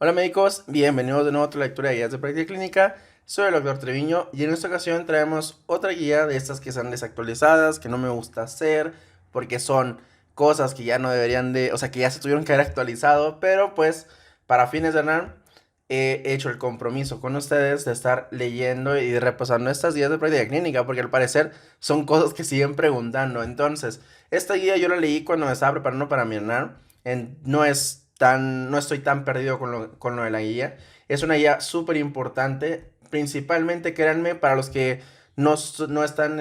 Hola médicos, bienvenidos de nuevo a otra lectura de guías de práctica clínica. Soy el doctor Treviño y en esta ocasión traemos otra guía de estas que están desactualizadas, que no me gusta hacer porque son cosas que ya no deberían de, o sea, que ya se tuvieron que haber actualizado, pero pues para fines de nada he hecho el compromiso con ustedes de estar leyendo y de repasando estas guías de práctica clínica porque al parecer son cosas que siguen preguntando. Entonces, esta guía yo la leí cuando me estaba preparando para mi ENAR. No estoy tan perdido con lo de la guía. Es una guía súper importante, principalmente, créanme, para los que no están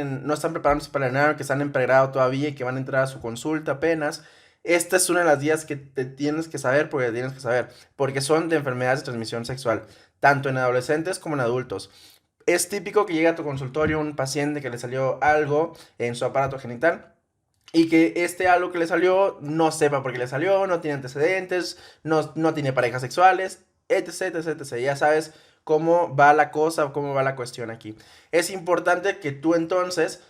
preparándose para el ENAR, que están en pregrado todavía y que van a entrar a su consulta apenas. Esta es una de las guías que te tienes que saber porque son de enfermedades de transmisión sexual, tanto en adolescentes como en adultos. Es típico que llegue a tu consultorio un paciente que le salió algo en su aparato genital y que este algo que le salió no sepa por qué le salió, no tiene antecedentes, no tiene parejas sexuales, etc, etc, etc. Ya sabes cómo va la cosa, cómo va la cuestión aquí. Es importante que tú entonces,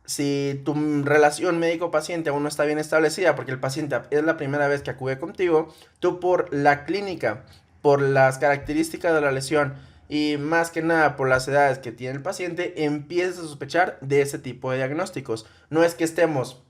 si tu relación médico-paciente aún no está bien establecida, porque el paciente es la primera vez que acude contigo, tú por la clínica, por las características de la lesión y más que nada por las edades que tiene el paciente, empieces a sospechar de ese tipo de diagnósticos. No es que estemos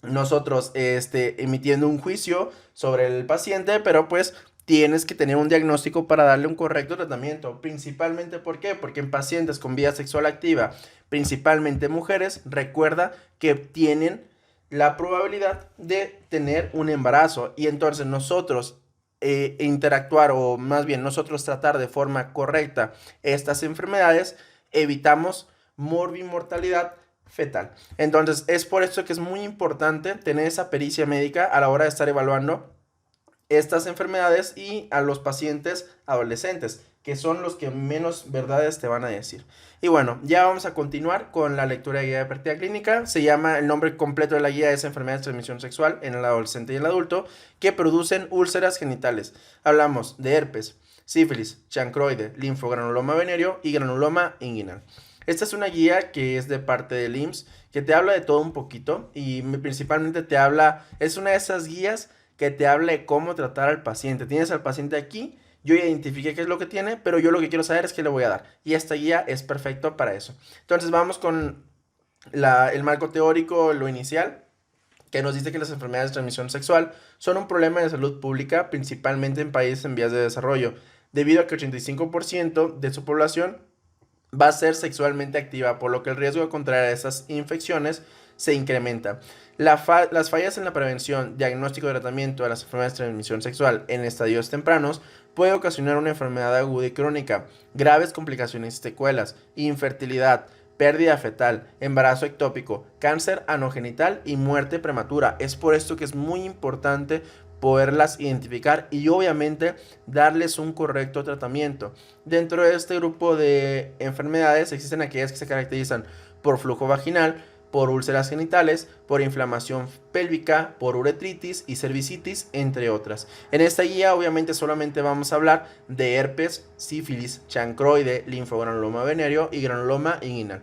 nosotros emitiendo un juicio sobre el paciente, pero pues tienes que tener un diagnóstico para darle un correcto tratamiento. Principalmente, ¿por qué? Porque en pacientes con vida sexual activa, principalmente mujeres, recuerda que tienen la probabilidad de tener un embarazo y entonces nosotros interactuar o más bien nosotros tratar de forma correcta estas enfermedades, evitamos morbimortalidad fetal. Entonces, es por esto que es muy importante tener esa pericia médica a la hora de estar evaluando estas enfermedades y a los pacientes adolescentes, que son los que menos verdades te van a decir. Y bueno, ya vamos a continuar con la lectura de guía de práctica clínica. Se llama, el nombre completo de la guía es Enfermedades de transmisión sexual en el adolescente y el adulto que producen úlceras genitales. Hablamos de herpes, sífilis, chancroide, linfogranuloma venéreo y granuloma inguinal. Esta es una guía que es de parte del IMSS, que te habla de todo un poquito y principalmente te habla, es una de esas guías que te habla de cómo tratar al paciente. Tienes al paciente aquí, yo ya identifiqué qué es lo que tiene, pero yo lo que quiero saber es qué le voy a dar. Y esta guía es perfecto para eso. Entonces vamos con el marco teórico, lo inicial, que nos dice que las enfermedades de transmisión sexual son un problema de salud pública, principalmente en países en vías de desarrollo, debido a que 85% de su población va a ser sexualmente activa, por lo que el riesgo de contraer esas infecciones se incrementa. Las fallas en la prevención, diagnóstico y tratamiento de las enfermedades de transmisión sexual en estadios tempranos puede ocasionar una enfermedad aguda y crónica, graves complicaciones y secuelas, infertilidad, pérdida fetal, embarazo ectópico, cáncer anogenital y muerte prematura. Es por esto que es muy importante poderlas identificar y obviamente darles un correcto tratamiento. Dentro de este grupo de enfermedades existen aquellas que se caracterizan por flujo vaginal, por úlceras genitales, por inflamación pélvica, por uretritis y cervicitis, entre otras. En esta guía obviamente solamente vamos a hablar de herpes, sífilis, chancroide, linfogranuloma venéreo y granuloma inguinal.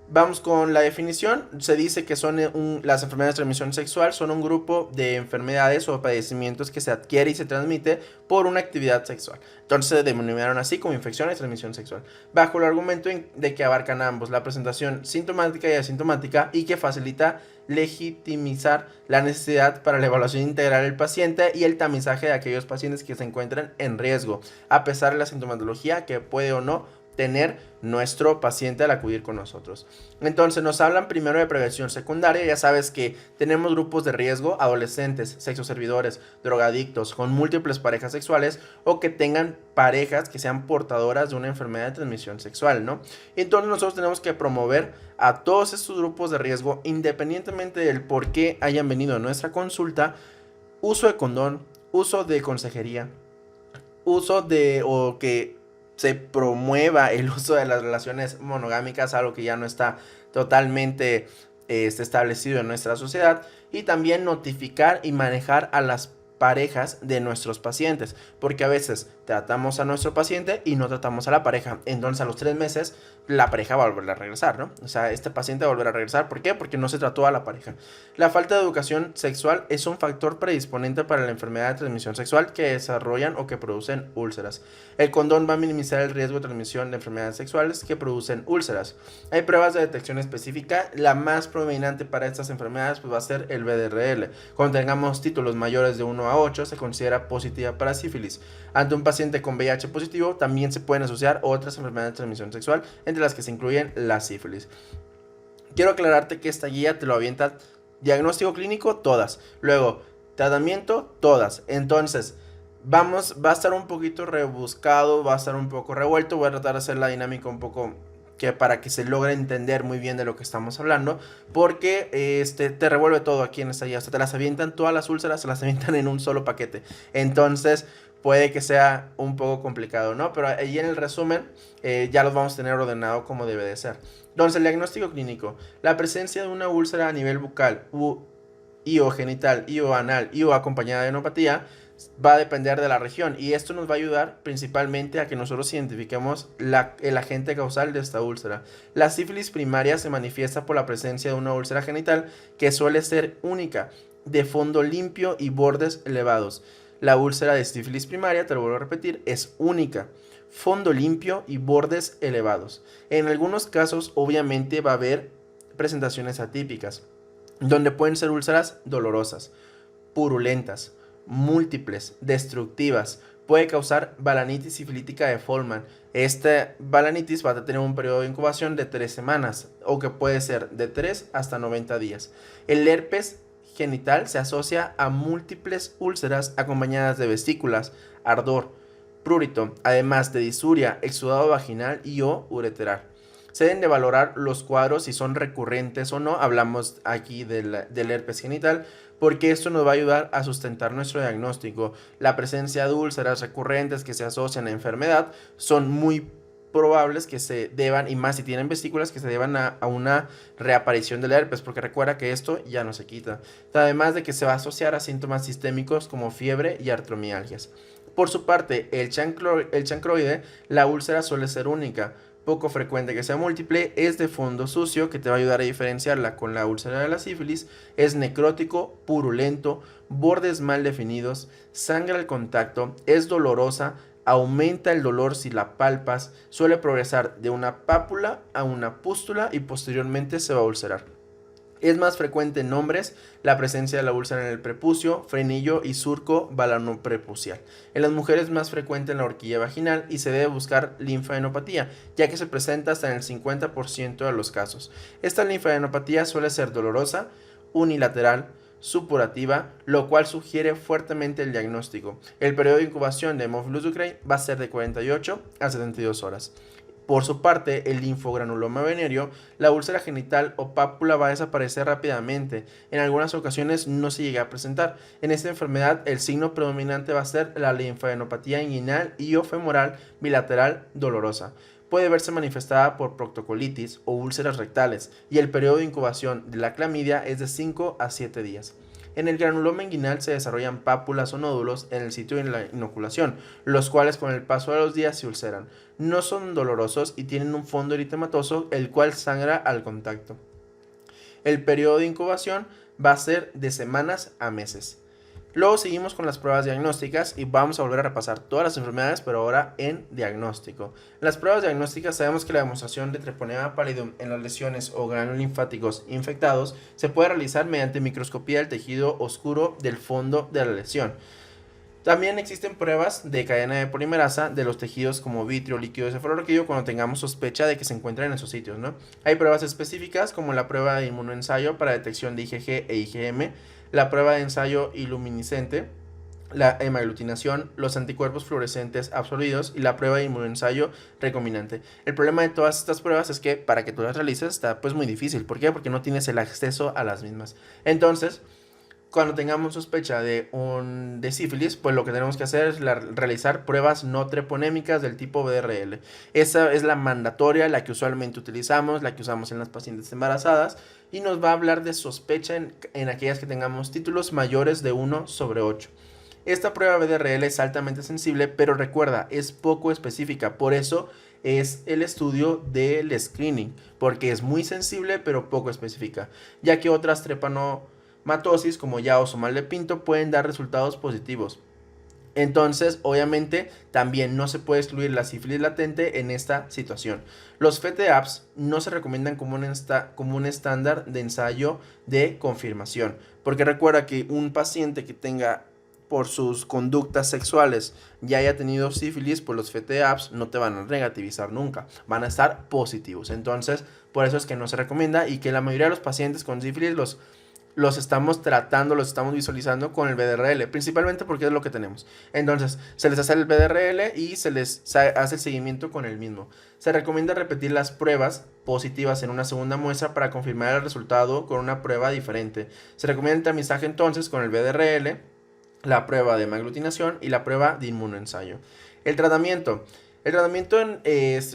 Vamos con la definición. Se dice que las enfermedades de transmisión sexual son un grupo de enfermedades o padecimientos que se adquiere y se transmite por una actividad sexual. Entonces se denominaron así como infecciones de transmisión sexual, bajo el argumento de que abarcan ambos, la presentación sintomática y asintomática, y que facilita legitimizar la necesidad para la evaluación integral del paciente y el tamizaje de aquellos pacientes que se encuentran en riesgo, a pesar de la sintomatología que puede o no tener nuestro paciente al acudir con nosotros. Entonces nos hablan primero de prevención secundaria. Ya sabes que tenemos grupos de riesgo: adolescentes, sexoservidores, drogadictos con múltiples parejas sexuales o que tengan parejas que sean portadoras de una enfermedad de transmisión sexual, ¿no? Entonces nosotros tenemos que promover a todos estos grupos de riesgo, independientemente del por qué hayan venido a nuestra consulta: uso de condón, uso de consejería, uso de o que se promueva el uso de las relaciones monogámicas, algo que ya no está totalmente establecido en nuestra sociedad, y también notificar y manejar a las parejas de nuestros pacientes, porque a veces tratamos a nuestro paciente y no tratamos a la pareja, entonces a los 3 meses la pareja va a volver a regresar, ¿no? O sea, este paciente va a volver a regresar, ¿por qué? Porque no se trató a la pareja. La falta de educación sexual es un factor predisponente para la enfermedad de transmisión sexual que desarrollan o que producen úlceras. El condón va a minimizar el riesgo de transmisión de enfermedades sexuales que producen úlceras. Hay pruebas de detección específica, la más prominente para estas enfermedades pues va a ser el VDRL. Cuando tengamos títulos mayores de 1 a 8 se considera positiva para sífilis. Ante un paciente con VIH positivo también se pueden asociar otras enfermedades de transmisión sexual, entre las que se incluyen la sífilis. Quiero aclararte que esta guía te lo avienta diagnóstico clínico, todas. Luego, tratamiento, todas. Entonces, va a estar un poquito rebuscado, va a estar un poco revuelto. Voy a tratar de hacer la dinámica un poco para que se logre entender muy bien de lo que estamos hablando, porque te revuelve todo aquí en esta guía. O sea, te las avientan, todas las úlceras se las avientan en un solo paquete. Entonces, puede que sea un poco complicado, ¿no? Pero ahí en el resumen ya los vamos a tener ordenado como debe de ser. Entonces, el diagnóstico clínico. La presencia de una úlcera a nivel bucal y o genital y o anal y o acompañada de enopatía va a depender de la región, y esto nos va a ayudar principalmente a que nosotros identifiquemos el agente causal de esta úlcera. La sífilis primaria se manifiesta por la presencia de una úlcera genital que suele ser única, de fondo limpio y bordes elevados. La úlcera de sífilis primaria, te lo vuelvo a repetir, es única, fondo limpio y bordes elevados. En algunos casos obviamente va a haber presentaciones atípicas, donde pueden ser úlceras dolorosas, purulentas, múltiples, destructivas. Puede causar balanitis sifilítica de Folman. Esta balanitis va a tener un periodo de incubación de 3 semanas, o que puede ser de 3 hasta 90 días. El herpes genital se asocia a múltiples úlceras acompañadas de vesículas, ardor, prurito, además de disuria, exudado vaginal y o ureteral. Se deben de valorar los cuadros si son recurrentes o no. Hablamos aquí del herpes genital, porque esto nos va a ayudar a sustentar nuestro diagnóstico. La presencia de úlceras recurrentes que se asocian a enfermedad son muy probables que se deban, y más si tienen vesículas, que se deban a una reaparición del herpes, porque recuerda que esto ya no se quita. Además de que se va a asociar a síntomas sistémicos como fiebre y artromialgias. Por su parte, el chancroide, la úlcera suele ser única, poco frecuente que sea múltiple, es de fondo sucio, que te va a ayudar a diferenciarla con la úlcera de la sífilis, es necrótico, purulento, bordes mal definidos, sangra al contacto, es dolorosa, aumenta el dolor si la palpas, suele progresar de una pápula a una pústula y posteriormente se va a ulcerar. Es más frecuente en hombres la presencia de la úlcera en el prepucio, frenillo y surco balanoprepucial. En las mujeres es más frecuente en la horquilla vaginal y se debe buscar linfadenopatía, ya que se presenta hasta en el 50% de los casos. Esta linfadenopatía suele ser dolorosa, unilateral, supurativa, lo cual sugiere fuertemente el diagnóstico. El periodo de incubación de Haemophilus ducreyi va a ser de 48 a 72 horas. Por su parte, el linfogranuloma venéreo, la úlcera genital o pápula va a desaparecer rápidamente. En algunas ocasiones no se llega a presentar. En esta enfermedad, el signo predominante va a ser la linfadenopatía inguinal y o femoral bilateral dolorosa. Puede verse manifestada por proctocolitis o úlceras rectales, y el periodo de incubación de la clamidia es de 5 a 7 días. En el granuloma inguinal se desarrollan pápulas o nódulos en el sitio de la inoculación, los cuales con el paso de los días se ulceran. No son dolorosos y tienen un fondo eritematoso, el cual sangra al contacto. El periodo de incubación va a ser de semanas a meses. Luego seguimos con las pruebas diagnósticas y vamos a volver a repasar todas las enfermedades, pero ahora en diagnóstico. En las pruebas diagnósticas sabemos que la demostración de treponema pallidum en las lesiones o granos linfáticos infectados se puede realizar mediante microscopía del tejido oscuro del fondo de la lesión. También existen pruebas de cadena de polimerasa de los tejidos como vitrio, líquido cefalorraquídeo cuando tengamos sospecha de que se encuentran en esos sitios, ¿no? Hay pruebas específicas como la prueba de inmunoensayo para detección de IgG e IgM, la prueba de ensayo iluminiscente, la hemaglutinación, los anticuerpos fluorescentes absorbidos y la prueba de inmunoensayo recombinante. El problema de todas estas pruebas es que para que tú las realices está pues muy difícil. ¿Por qué? Porque no tienes el acceso a las mismas. Entonces, cuando tengamos sospecha de sífilis, pues lo que tenemos que hacer es realizar pruebas no treponémicas del tipo VDRL. Esa es la mandatoria, la que usualmente utilizamos, la que usamos en las pacientes embarazadas, y nos va a hablar de sospecha en aquellas que tengamos títulos mayores de 1/8. Esta prueba BDRL es altamente sensible, pero recuerda, es poco específica, por eso es el estudio del screening, porque es muy sensible pero poco específica, ya que otras trepanomatosis como Yaos o mal de Pinto pueden dar resultados positivos. Entonces, obviamente, también no se puede excluir la sífilis latente en esta situación. Los FETEAPS no se recomiendan como un estándar de ensayo de confirmación, porque recuerda que un paciente que tenga por sus conductas sexuales ya haya tenido sífilis, pues los FETEAPS no te van a negativizar nunca, van a estar positivos. Entonces, por eso es que no se recomienda y que la mayoría de los pacientes con sífilis los estamos tratando, los estamos visualizando con el BDRL, principalmente porque es lo que tenemos. Entonces, se les hace el BDRL y se les hace el seguimiento con el mismo. Se recomienda repetir las pruebas positivas en una segunda muestra para confirmar el resultado con una prueba diferente. Se recomienda el tamizaje entonces con el BDRL, la prueba de hemaglutinación y la prueba de inmunoensayo. El tratamiento. El tratamiento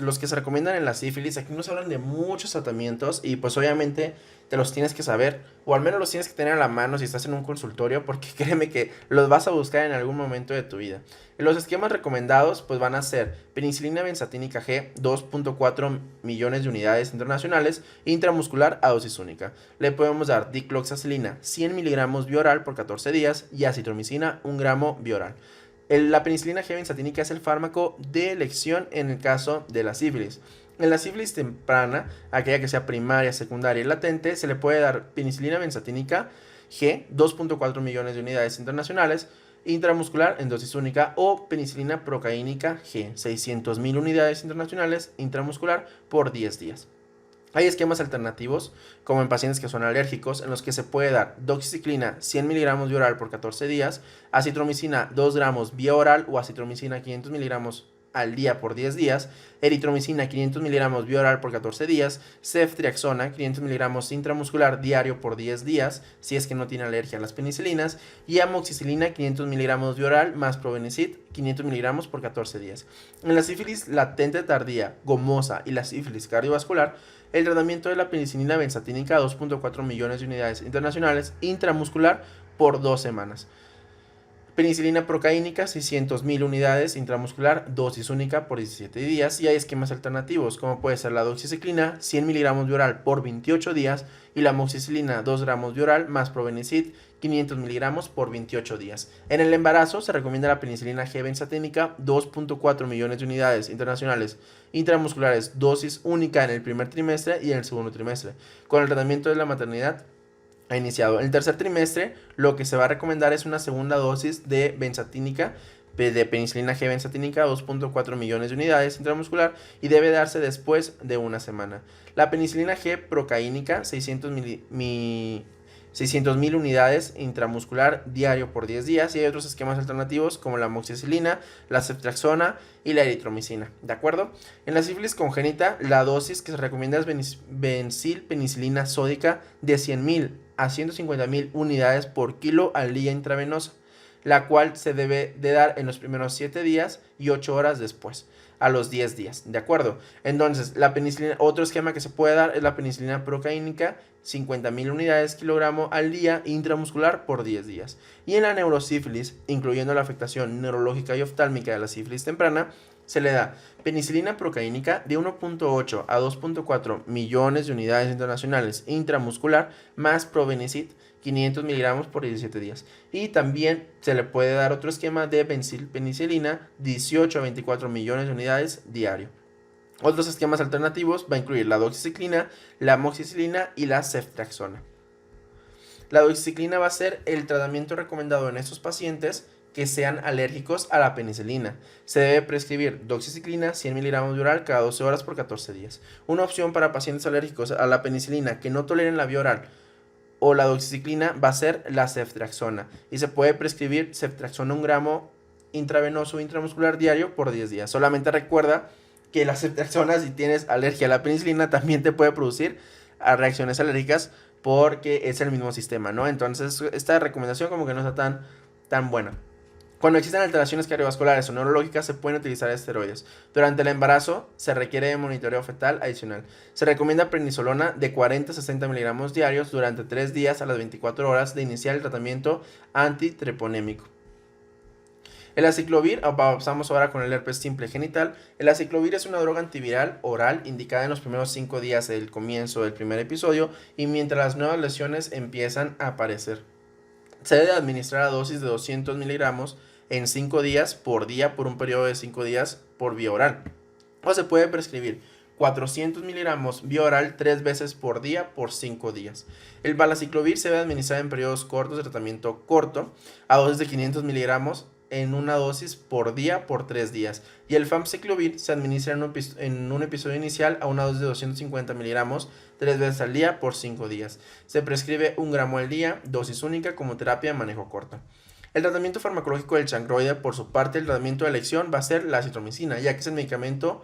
los que se recomiendan en la sífilis, aquí nos hablan de muchos tratamientos y pues obviamente te los tienes que saber o al menos los tienes que tener a la mano si estás en un consultorio porque créeme que los vas a buscar en algún momento de tu vida. Los esquemas recomendados pues van a ser penicilina benzatínica G, 2.4 millones de unidades internacionales, intramuscular a dosis única. Le podemos dar dicloxacilina 100 miligramos bioral por 14 días y acitromicina 1 gramo bioral. La penicilina G benzatínica es el fármaco de elección en el caso de la sífilis. En la sífilis temprana, aquella que sea primaria, secundaria y latente, se le puede dar penicilina benzatínica G, 2.4 millones de unidades internacionales, intramuscular en dosis única, o penicilina procaínica G, 600.000 unidades internacionales, intramuscular por 10 días. Hay esquemas alternativos, como en pacientes que son alérgicos, en los que se puede dar doxiciclina 100 miligramos vía oral por 14 días, acitromicina 2 gramos vía oral o acitromicina 500 miligramos al día por 10 días, eritromicina 500 miligramos vía oral por 14 días, ceftriaxona 500 miligramos intramuscular diario por 10 días, si es que no tiene alergia a las penicilinas, y amoxicilina 500 miligramos vía oral más probenecid 500 miligramos por 14 días. En la sífilis latente tardía, gomosa y la sífilis cardiovascular, el tratamiento de la penicilina benzatínica 2.4 millones de unidades internacionales intramuscular por 2 semanas. Penicilina procaínica 600.000 unidades intramuscular, dosis única por 17 días. Y hay esquemas alternativos como puede ser la doxiciclina 100 miligramos de oral por 28 días y la amoxicilina 2 gramos de oral más probenecid 500 miligramos por 28 días. En el embarazo se recomienda la penicilina G benzatínica 2.4 millones de unidades internacionales intramusculares, dosis única en el primer trimestre y en el segundo trimestre. Con el tratamiento de la maternidad ha iniciado. En el tercer trimestre, lo que se va a recomendar es una segunda dosis de benzatínica, de penicilina G benzatínica, 2.4 millones de unidades intramuscular, y debe darse después de una semana. La penicilina G procaínica, 600.000 unidades intramuscular diario por 10 días, y hay otros esquemas alternativos como la amoxicilina, la ceftriaxona y la eritromicina, ¿de acuerdo? En la sífilis congénita, la dosis que se recomienda es penicilina sódica de 100.000 a 150.000 unidades por kilo al día intravenosa, la cual se debe de dar en los primeros 7 días y 8 horas después, a los 10 días, ¿de acuerdo? Entonces, la penicilina, otro esquema que se puede dar es la penicilina procaínica, 50.000 unidades kilogramo al día intramuscular por 10 días. Y en la neurosífilis, incluyendo la afectación neurológica y oftálmica de la sífilis temprana, se le da penicilina procaínica de 1.8 a 2.4 millones de unidades internacionales intramuscular más probenecid 500 miligramos por 17 días. Y también se le puede dar otro esquema de penicilina 18 a 24 millones de unidades diario. Otros esquemas alternativos va a incluir la doxiciclina, la amoxicilina y la ceftriaxona. La doxiciclina va a ser el tratamiento recomendado en estos pacientes que sean alérgicos a la penicilina. Se debe prescribir doxiciclina 100 miligramos de oral cada 12 horas por 14 días. Una opción para pacientes alérgicos a la penicilina que no toleren la vía oral o la doxiciclina va a ser la ceftriaxona y se puede prescribir ceftriaxona 1 gramo intravenoso o intramuscular diario por 10 días. Solamente recuerda que la ceftriaxona, si tienes alergia a la penicilina, también te puede producir reacciones alérgicas porque es el mismo sistema, ¿no? Entonces esta recomendación como que no está tan buena. Cuando existen alteraciones cardiovasculares o neurológicas, se pueden utilizar esteroides. Durante el embarazo, se requiere de monitoreo fetal adicional. Se recomienda prednisolona de 40 a 60 miligramos diarios durante 3 días a las 24 horas de iniciar el tratamiento antitreponémico. El aciclovir, pasamos ahora con el herpes simple genital. El aciclovir es una droga antiviral oral indicada en los primeros 5 días del comienzo del primer episodio y mientras las nuevas lesiones empiezan a aparecer. Se debe administrar a dosis de 200 miligramos en 5 días por día por un periodo de 5 días por vía oral. O se puede prescribir 400 miligramos vía oral 3 veces por día por 5 días. El valaciclovir se debe administrar en periodos cortos de tratamiento corto a dosis de 500 miligramos en una dosis por día por 3 días. Y el famciclovir se administra en un episodio inicial a una dosis de 250 miligramos 3 veces al día por 5 días. Se prescribe 1 gramo al día, dosis única como terapia de manejo corto. El tratamiento farmacológico del chancroide, por su parte, el tratamiento de elección va a ser la acitromicina, ya que es el medicamento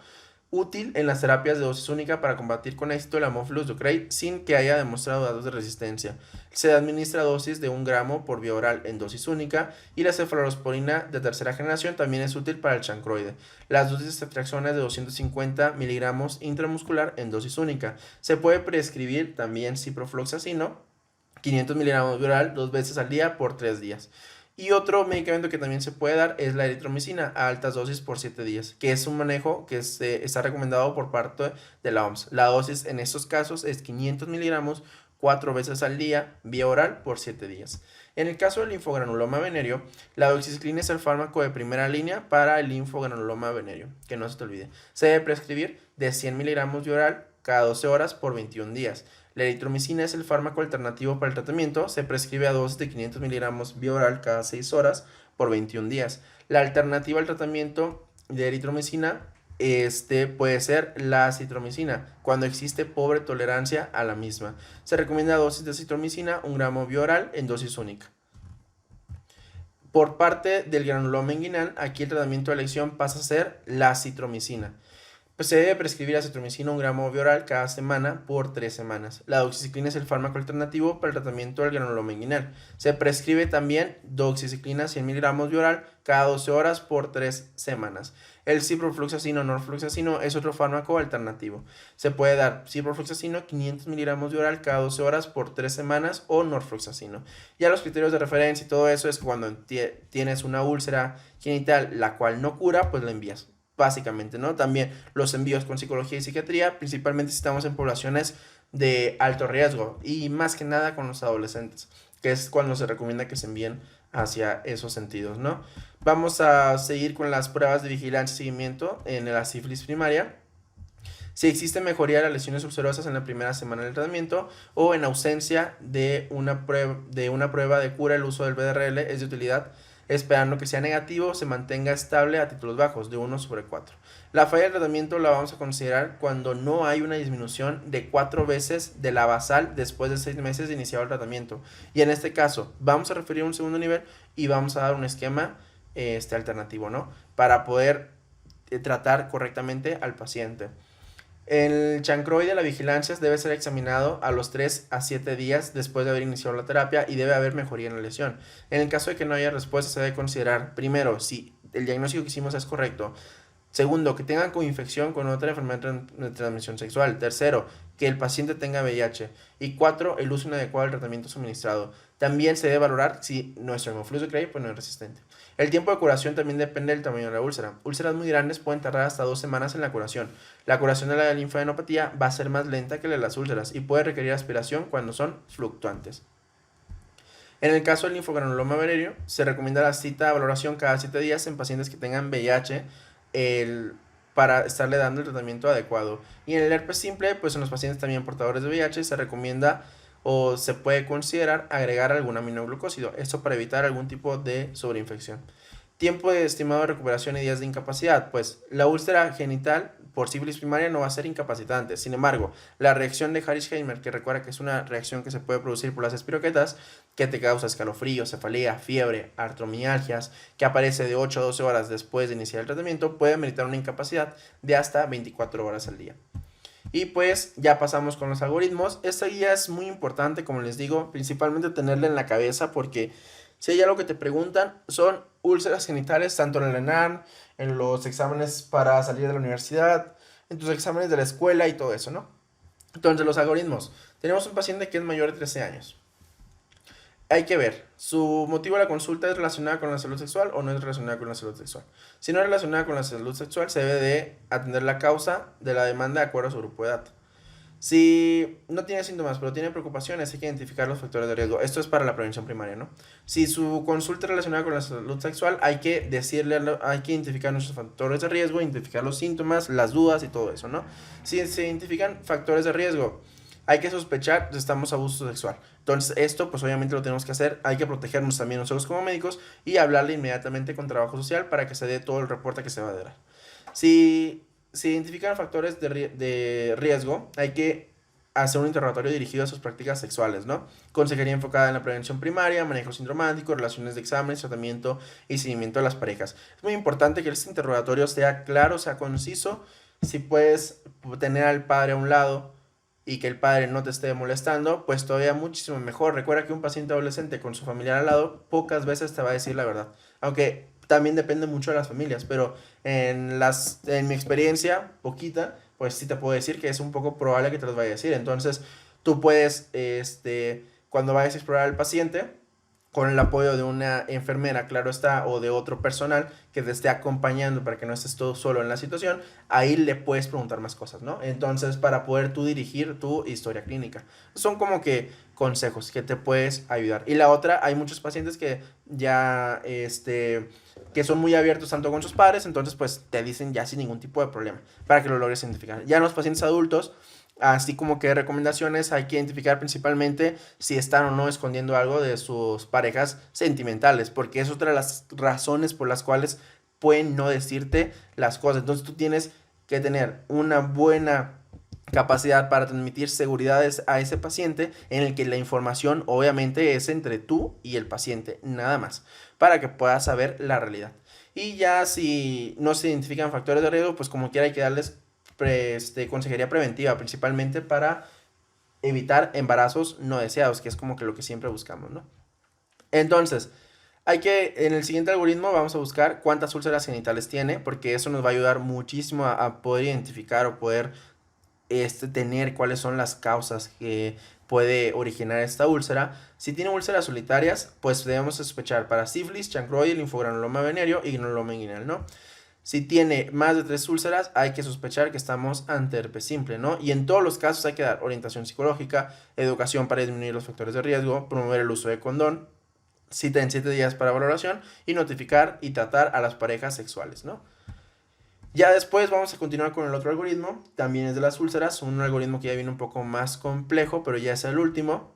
útil en las terapias de dosis única para combatir con éxito el Haemophilus ducrei sin que haya demostrado datos de resistencia. Se administra dosis de 1 gramo por vía oral en dosis única y la cefalosporina de tercera generación también es útil para el chancroide. Las dosis de ceftriaxona de 250 miligramos intramuscular en dosis única. Se puede prescribir también ciprofloxacino 500 miligramos vía oral 2 veces al día por 3 días. Y otro medicamento que también se puede dar es la eritromicina a altas dosis por 7 días, que es un manejo que está recomendado por parte de la OMS. La dosis en estos casos es 500 miligramos 4 veces al día vía oral por 7 días. En el caso del linfogranuloma venéreo, la doxiciclina es el fármaco de primera línea para el linfogranuloma venéreo, que no se te olvide. Se debe prescribir de 100 miligramos vía oral cada 12 horas por 21 días. La eritromicina es el fármaco alternativo para el tratamiento, se prescribe a dosis de 500 miligramos vía oral cada 6 horas por 21 días. La alternativa al tratamiento de eritromicina puede ser la acitromicina, cuando existe pobre tolerancia a la misma. Se recomienda dosis de acitromicina 1 gramo vía oral en dosis única. Por parte del granuloma inguinal, aquí el tratamiento de elección pasa a ser la acitromicina. Pues se debe prescribir acitromicina 1 gramo vía oral cada semana por 3 semanas. La doxiciclina es el fármaco alternativo para el tratamiento del granuloma inguinal. Se prescribe también doxiciclina 100 miligramos vía oral cada 12 horas por 3 semanas. El ciprofloxacino norfloxacino es otro fármaco alternativo. Se puede dar ciprofloxacino 500 miligramos vía oral cada 12 horas por 3 semanas o norfloxacino. Ya los criterios de referencia y todo eso es cuando tienes una úlcera genital la cual no cura, pues la envías. Básicamente, ¿no? También los envíos con psicología y psiquiatría, principalmente si estamos en poblaciones de alto riesgo y más que nada con los adolescentes, que es cuando se recomienda que se envíen hacia esos sentidos, ¿no? Vamos a seguir con las pruebas de vigilancia y seguimiento en la sífilis primaria. Si existe mejoría de las lesiones ulcerosas en la primera semana del tratamiento o en ausencia de una prueba de cura, el uso del BDRL es de utilidad, esperando que sea negativo, se mantenga estable a títulos bajos, de 1/4. La falla del tratamiento la vamos a considerar cuando no hay una disminución de 4 veces de la basal después de 6 meses de iniciado el tratamiento. Y en este caso, vamos a referir a un segundo nivel y vamos a dar un esquema alternativo, ¿no? Para poder tratar correctamente al paciente. El chancroide, la vigilancia debe ser examinado a los 3 a 7 días después de haber iniciado la terapia y debe haber mejoría en la lesión. En el caso de que no haya respuesta, se debe considerar, primero, si el diagnóstico que hicimos es correcto. Segundo, que tengan coinfección con otra enfermedad de transmisión sexual. Tercero, que el paciente tenga VIH. Y 4, el uso inadecuado del tratamiento suministrado. También se debe valorar si nuestro Haemophilus ducrei pues no es resistente. El tiempo de curación también depende del tamaño de la úlcera. Úlceras muy grandes pueden tardar hasta 2 semanas en la curación. La curación de la linfadenopatía va a ser más lenta que la de las úlceras y puede requerir aspiración cuando son fluctuantes. En el caso del linfogranuloma venéreo, se recomienda la cita de valoración cada 7 días en pacientes que tengan VIH para estarle dando el tratamiento adecuado. Y en el herpes simple, pues en los pacientes también portadores de VIH se recomienda o se puede considerar agregar algún aminoglucósido, esto para evitar algún tipo de sobreinfección. Tiempo de estimado de recuperación y días de incapacidad, pues la úlcera genital por sífilis primaria no va a ser incapacitante. Sin embargo, la reacción de Harris-Heimer, que recuerda que es una reacción que se puede producir por las espiroquetas, que te causa escalofrío, cefalea, fiebre, artromialgias, que aparece de 8 a 12 horas después de iniciar el tratamiento, puede meritar una incapacidad de hasta 24 horas al día. Y pues ya pasamos con los algoritmos. Esta guía es muy importante, como les digo, principalmente tenerla en la cabeza porque si hay algo que te preguntan son úlceras genitales, tanto en el ENARM, en los exámenes para salir de la universidad, en tus exámenes de la escuela y todo eso, ¿no? Entonces, los algoritmos. Tenemos un paciente que es mayor de 13 años. Hay que ver, ¿su motivo de la consulta es relacionada con la salud sexual o no es relacionada con la salud sexual? Si no es relacionada con la salud sexual, se debe de atender la causa de la demanda de acuerdo a su grupo de edad. Si no tiene síntomas, pero tiene preocupaciones, hay que identificar los factores de riesgo. Esto es para la prevención primaria, ¿no? Si su consulta es relacionada con la salud sexual, hay que decirle, hay que identificar nuestros factores de riesgo, identificar los síntomas, las dudas y todo eso, ¿no? Si se identifican factores de riesgo, hay que sospechar que estamos abuso sexual. Entonces, esto, pues obviamente lo tenemos que hacer. Hay que protegernos también nosotros como médicos y hablarle inmediatamente con trabajo social para que se dé todo el reporte que se va a dar. Si se identifican factores de riesgo, hay que hacer un interrogatorio dirigido a sus prácticas sexuales, ¿no? Consejería enfocada en la prevención primaria, manejo sindromático, relaciones de exámenes, tratamiento y seguimiento de las parejas. Es muy importante que este interrogatorio sea claro, sea conciso. Si puedes tener al padre a un lado y que el padre no te esté molestando, pues todavía muchísimo mejor. Recuerda que un paciente adolescente con su familiar al lado pocas veces te va a decir la verdad. Aunque también depende mucho de las familias, pero en mi experiencia, poquita, pues sí te puedo decir que es un poco probable que te los vaya a decir. Entonces, tú puedes, cuando vayas a explorar al paciente, con el apoyo de una enfermera, claro está, o de otro personal que te esté acompañando para que no estés todo solo en la situación, ahí le puedes preguntar más cosas, ¿no? Entonces, para poder tú dirigir tu historia clínica. Son como que consejos que te puedes ayudar. Y la otra, hay muchos pacientes que ya, que son muy abiertos tanto con sus padres, entonces pues te dicen ya sin ningún tipo de problema para que lo logres identificar. Ya en los pacientes adultos, así como que recomendaciones, hay que identificar principalmente si están o no escondiendo algo de sus parejas sentimentales, porque es otra de las razones por las cuales pueden no decirte las cosas. Entonces tú tienes que tener una buena capacidad para transmitir seguridades a ese paciente en el que la información obviamente es entre tú y el paciente, nada más, para que puedas saber la realidad. Y ya si no se identifican factores de riesgo, pues como quiera hay que darles consejería preventiva, principalmente para evitar embarazos no deseados, que es como que lo que siempre buscamos, ¿no? Entonces, en el siguiente algoritmo vamos a buscar cuántas úlceras genitales tiene, porque eso nos va a ayudar muchísimo a poder identificar o poder tener cuáles son las causas que puede originar esta úlcera. Si tiene úlceras solitarias, pues debemos sospechar para sífilis, chancroide, linfogranuloma venéreo y granuloma inguinal, ¿no? Si tiene más de 3 úlceras, hay que sospechar que estamos ante herpes simple, ¿no? Y en todos los casos hay que dar orientación psicológica, educación para disminuir los factores de riesgo, promover el uso de condón, cita en 7 días para valoración y notificar y tratar a las parejas sexuales, ¿no? Ya después vamos a continuar con el otro algoritmo, también es de las úlceras, un algoritmo que ya viene un poco más complejo, pero ya es el último.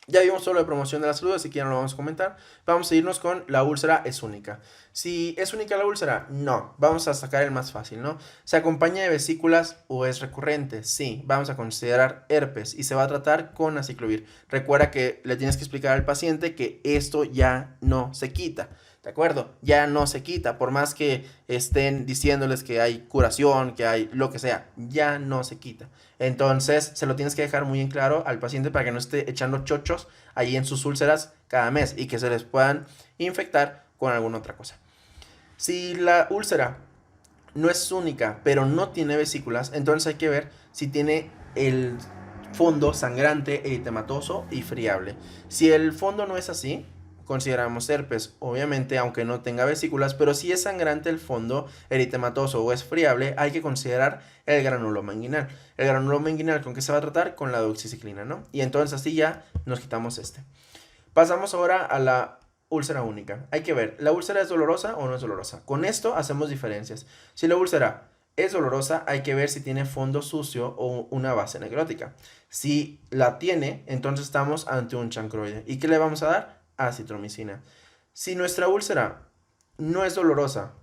Ya vimos solo de promoción de la salud, así que ya no lo vamos a comentar. Vamos a irnos con la úlcera es única. Si es única la úlcera, no. Vamos a sacar el más fácil, ¿no? ¿Se acompaña de vesículas o es recurrente? Sí. Vamos a considerar herpes y se va a tratar con aciclovir. Recuerda que le tienes que explicar al paciente que esto ya no se quita. ¿De acuerdo? Ya no se quita, por más que estén diciéndoles que hay curación, que hay lo que sea, ya no se quita. Entonces, se lo tienes que dejar muy en claro al paciente para que no esté echando chochos ahí en sus úlceras cada mes y que se les puedan infectar con alguna otra cosa. Si la úlcera no es única, pero no tiene vesículas, entonces hay que ver si tiene el fondo sangrante, eritematoso y friable. Si el fondo no es así, consideramos herpes, obviamente, aunque no tenga vesículas, pero si es sangrante el fondo, eritematoso o es friable, hay que considerar el granuloma inguinal. El granuloma inguinal, ¿con qué se va a tratar? Con la doxiciclina, ¿no? Y entonces así ya nos quitamos este. Pasamos ahora a la úlcera única. Hay que ver, ¿la úlcera es dolorosa o no es dolorosa? Con esto hacemos diferencias. Si la úlcera es dolorosa, hay que ver si tiene fondo sucio o una base necrótica. Si la tiene, entonces estamos ante un chancroide. ¿Y qué le vamos a dar? Acitromicina. Si nuestra úlcera no es dolorosa,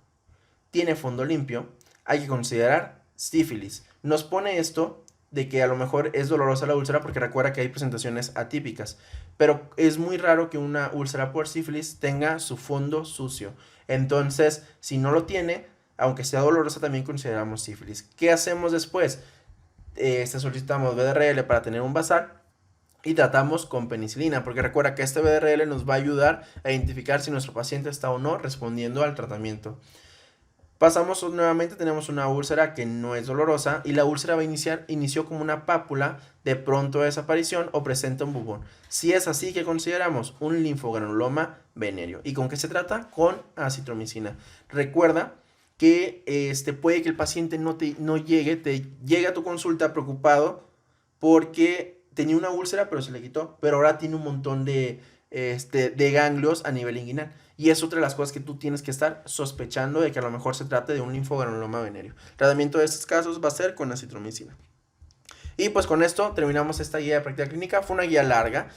tiene fondo limpio, hay que considerar sífilis. Nos pone esto de que a lo mejor es dolorosa la úlcera porque recuerda que hay presentaciones atípicas, pero es muy raro que una úlcera por sífilis tenga su fondo sucio. Entonces, si no lo tiene, aunque sea dolorosa, también consideramos sífilis. ¿Qué hacemos después? Solicitamos BDRL para tener un basal y tratamos con penicilina, porque recuerda que este BDRL nos va a ayudar a identificar si nuestro paciente está o no respondiendo al tratamiento. Pasamos nuevamente, tenemos una úlcera que no es dolorosa y la úlcera inició como una pápula de pronto desaparición o presenta un bubón. Si es así, ¿qué consideramos? Un linfogranuloma venéreo. ¿Y con qué se trata? Con acitromicina. Recuerda que puede que el paciente no llegue, te llegue a tu consulta preocupado porque tenía una úlcera pero se le quitó, pero ahora tiene un montón de ganglios a nivel inguinal. Y es otra de las cosas que tú tienes que estar sospechando de que a lo mejor se trate de un linfogranuloma venéreo. El tratamiento de estos casos va a ser con acitromicina. Y pues con esto terminamos esta guía de práctica clínica. Fue una guía larga,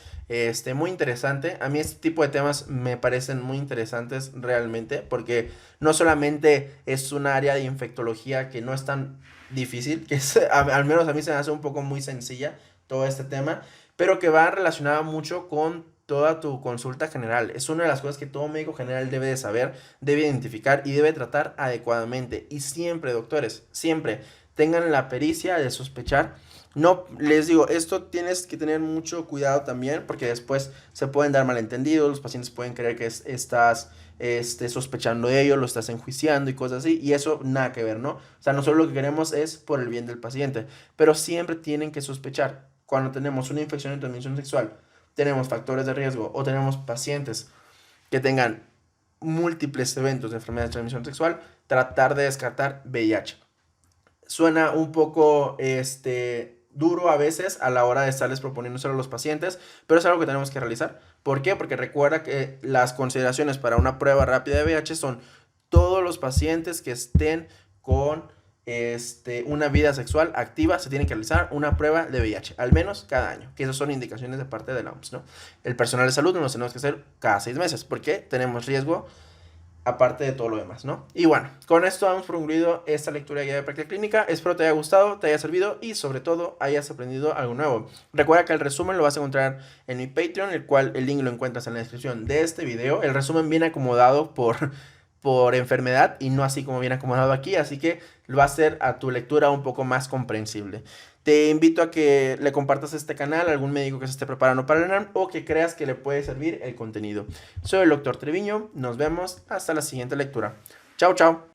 muy interesante. A mí este tipo de temas me parecen muy interesantes realmente, porque no solamente es un área de infectología que no es tan difícil, que es, al menos a mí se me hace un poco muy sencilla todo este tema, pero que va relacionado mucho con toda tu consulta general. Es una de las cosas que todo médico general debe de saber, debe identificar y debe tratar adecuadamente. Y siempre, doctores, siempre tengan la pericia de sospechar. No, les digo, esto tienes que tener mucho cuidado también porque después se pueden dar malentendidos, los pacientes pueden creer que estás sospechando de ello, lo estás enjuiciando y cosas así, y eso nada que ver, ¿no? O sea, nosotros lo que queremos es por el bien del paciente, pero siempre tienen que sospechar cuando tenemos una infección de transmisión sexual, tenemos factores de riesgo o tenemos pacientes que tengan múltiples eventos de enfermedad de transmisión sexual, tratar de descartar VIH. Suena un poco duro a veces a la hora de estarles proponiéndoselo a los pacientes, pero es algo que tenemos que realizar. ¿Por qué? Porque recuerda que las consideraciones para una prueba rápida de VIH son todos los pacientes que estén con una vida sexual activa se tienen que realizar una prueba de VIH, al menos cada año, que esas son indicaciones de parte de la OMS, ¿no? El personal de salud nos tenemos que hacer cada 6 meses, porque tenemos riesgo aparte de todo lo demás, ¿no? Y bueno, con esto hemos concluido esta lectura de guía de práctica clínica. Espero te haya gustado, te haya servido y sobre todo hayas aprendido algo nuevo. Recuerda que el resumen lo vas a encontrar en mi Patreon, el link lo encuentras en la descripción de este video. El resumen viene acomodado por enfermedad y no así como viene acomodado aquí, así que va a ser a tu lectura un poco más comprensible. Te invito a que le compartas este canal a algún médico que se esté preparando para el ENARM o que creas que le puede servir el contenido. Soy el Dr. Treviño, nos vemos hasta la siguiente lectura. Chao, chao.